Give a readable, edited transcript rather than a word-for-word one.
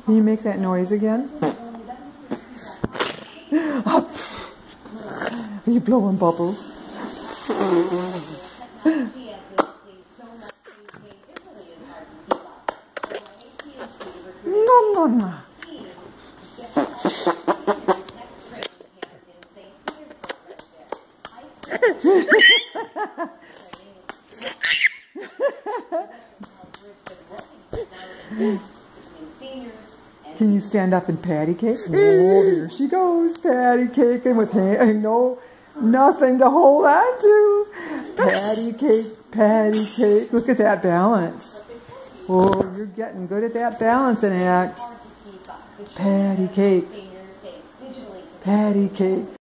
Can you make that noise again? Are you blowing bubbles? No, no, no. Can you stand up and patty cake? Oh, here she goes, patty caking with nothing to hold on to. Patty cake. Look at that balance. Oh, you're getting good at that balancing act. Patty cake.